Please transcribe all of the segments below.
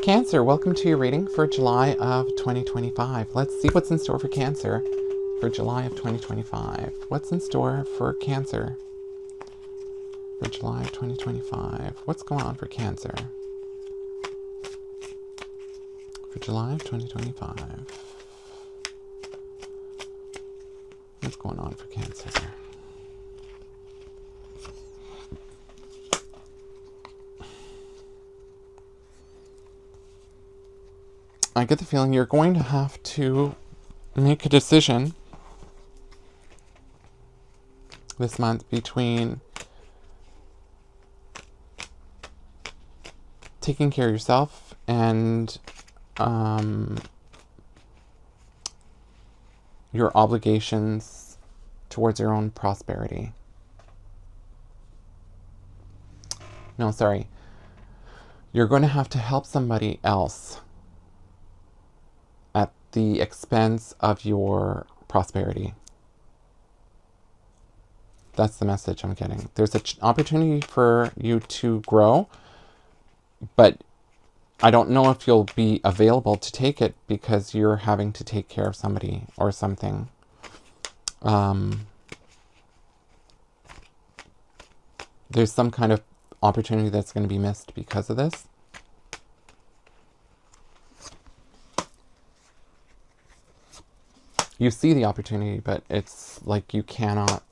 Cancer, welcome to your reading for July of 2025. Let's see what's in store for Cancer for July of 2025. What's in store for Cancer for July of 2025? What's going on for Cancer for July of 2025? What's going on for Cancer? I get the feeling you're going to have to make a decision this month between taking care of yourself and your obligations towards your own prosperity. No, sorry. You're going to have to help somebody else at the expense of your prosperity. That's the message I'm getting. There's an opportunity for you to grow, but I don't know if you'll be available to take it because you're having to take care of somebody or something. There's some kind of opportunity that's going to be missed because of this. You see the opportunity, but it's like you cannot,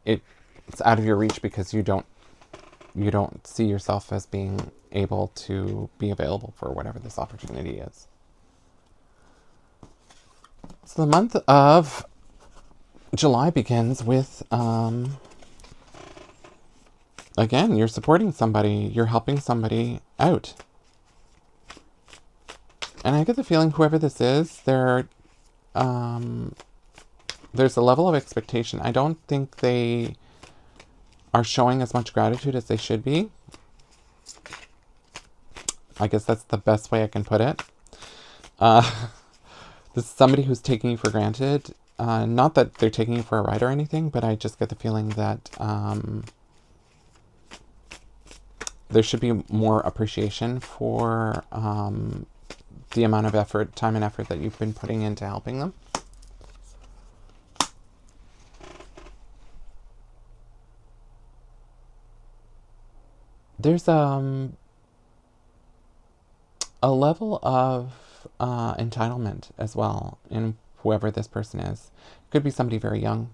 it's out of your reach because you don't see yourself as being able to be available for whatever this opportunity is. So the month of July begins with, again, you're supporting somebody, you're helping somebody out. And I get the feeling whoever this is, there's a level of expectation. I don't think they are showing as much gratitude as they should be. I guess that's the best way I can put it. This is somebody who's taking you for granted. Not that they're taking you for a ride or anything, but I just get the feeling that there should be more appreciation for the amount of effort, time and effort that you've been putting into helping them. There's a level of entitlement as well in whoever this person is. It could be somebody very young.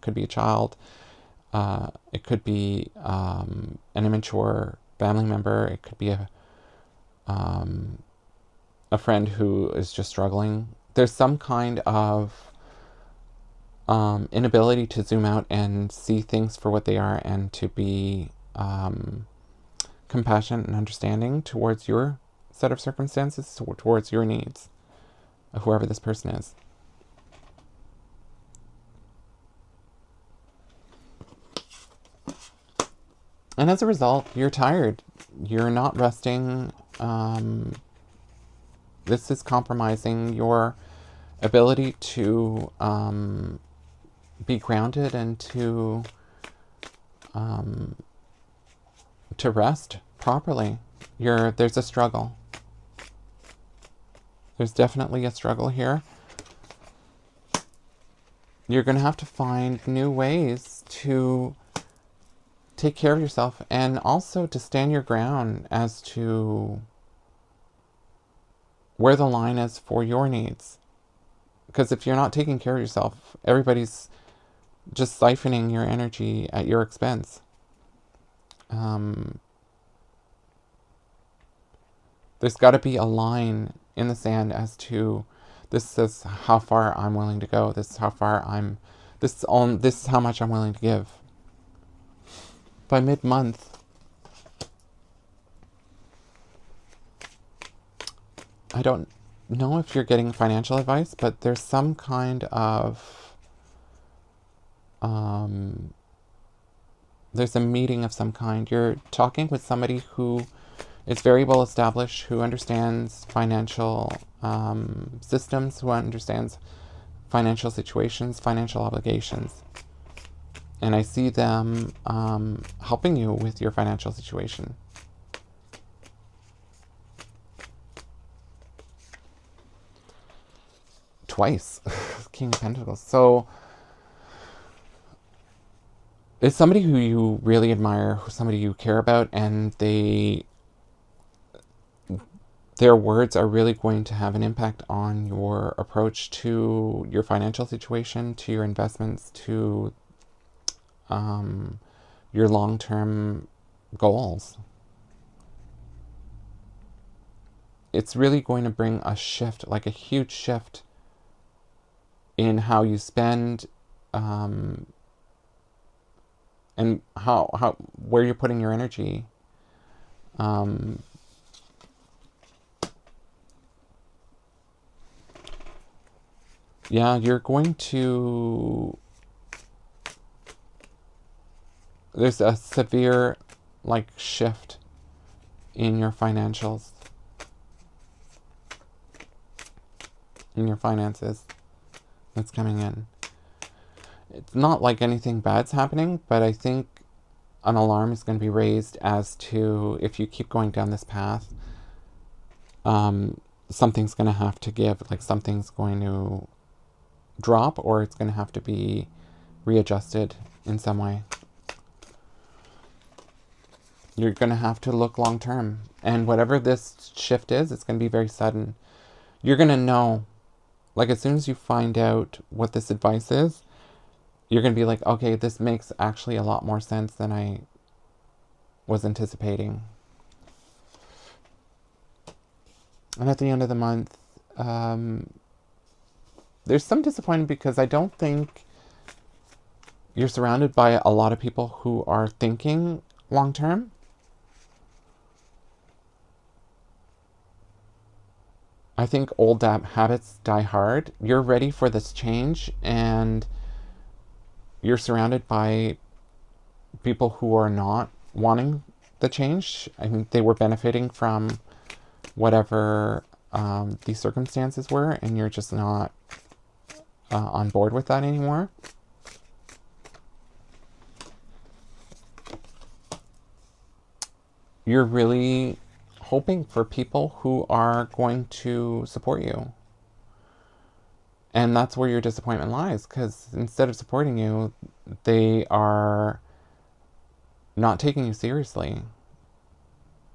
Could be a child. It could be an immature family member. It could be a friend who is just struggling. There's some kind of inability to zoom out and see things for what they are and to be compassionate and understanding towards your set of circumstances, towards your needs, whoever this person is. And as a result, you're tired. You're not resting. This is compromising your ability to be grounded and to rest properly. There's a struggle. There's definitely a struggle here. You're going to have to find new ways to take care of yourself and also to stand your ground as to where the line is for your needs. Because if you're not taking care of yourself, everybody's just siphoning your energy at your expense. There's got to be a line in the sand as to this is how far I'm willing to go. This is how much I'm willing to give. By mid-month, I don't know if you're getting financial advice, but there's some kind of there's a meeting of some kind. You're talking with somebody who is very well established, who understands financial systems, who understands financial situations, financial obligations. And I see them helping you with your financial situation. Twice. King of Pentacles. So it's somebody who you really admire, somebody you care about, and their words are really going to have an impact on your approach to your financial situation, to your investments, to your long-term goals. It's really going to bring a shift, like a huge shift in how you spend, and where you're putting your energy. Yeah, you're going to... There's a severe, like, shift in your financials, in your finances that's coming in. It's not like anything bad's happening, but I think an alarm is going to be raised as to, if you keep going down this path, something's going to have to give, like something's going to drop, or it's going to have to be readjusted in some way. You're going to have to look long term. And whatever this shift is, it's going to be very sudden. You're going to know, like as soon as you find out what this advice is, you're going to be like, okay, this makes actually a lot more sense than I was anticipating. And at the end of the month, there's some disappointment because I don't think you're surrounded by a lot of people who are thinking long term. I think old habits die hard. You're ready for this change, and you're surrounded by people who are not wanting the change. I mean, they were benefiting from whatever these circumstances were, and you're just not on board with that anymore. You're really hoping for people who are going to support you. And that's where your disappointment lies, because instead of supporting you, they are not taking you seriously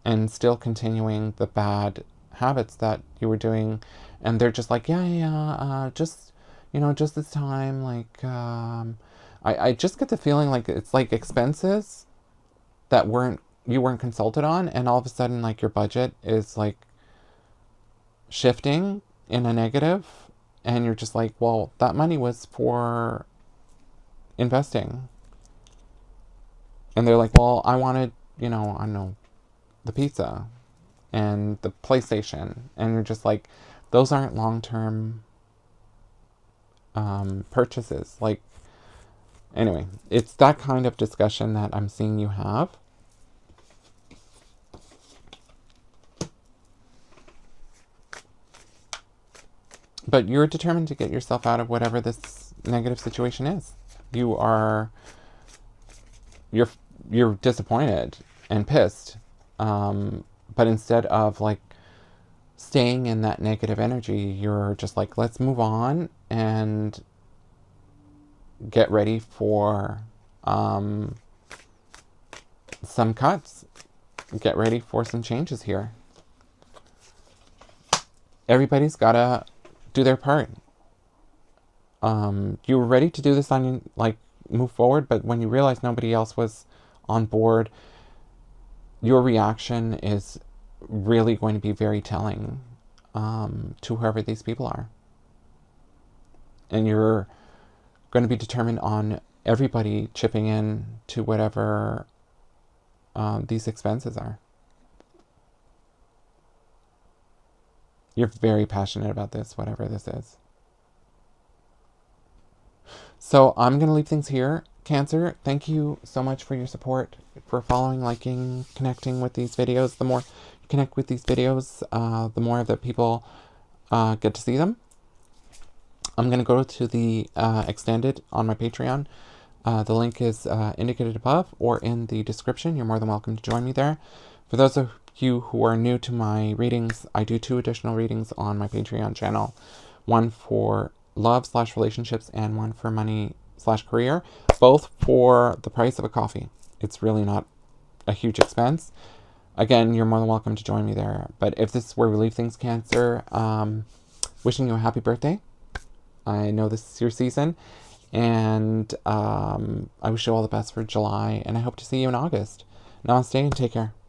and still continuing the bad habits that you were doing. And they're just like, just this time, like, I just get the feeling like it's like expenses that you weren't consulted on, and all of a sudden, like, your budget is like shifting in a negative, and you're just like, well, that money was for investing. And they're like, well, I wanted, I don't know, the pizza and the PlayStation. And you're just like, those aren't long-term purchases. Like, anyway, it's that kind of discussion that I'm seeing you have. But you're determined to get yourself out of whatever this negative situation is. You're disappointed and pissed. But instead of like staying in that negative energy, you're just like, let's move on and get ready for some cuts. Get ready for some changes here. Everybody's gotta do their part. You were ready to do this on, like, move forward, but when you realized nobody else was on board, your reaction is really going to be very telling to whoever these people are. And you're going to be determined on everybody chipping in to whatever these expenses are. You're very passionate about this, whatever this is. So I'm going to leave things here. Cancer, thank you so much for your support, for following, liking, connecting with these videos. The more you connect with these videos, the more that people get to see them. I'm going to go to the extended on my Patreon. The link is indicated above or in the description. You're more than welcome to join me there. For those of you who are new to my readings, I do 2 additional readings on my Patreon channel. One for love/relationships and one for money/career, both for the price of a coffee. It's really not a huge expense. Again, you're more than welcome to join me there. But if this is where we leave things, Cancer, wishing you a happy birthday. I know this is your season, and I wish you all the best for July, and I hope to see you in August. Namaste and take care.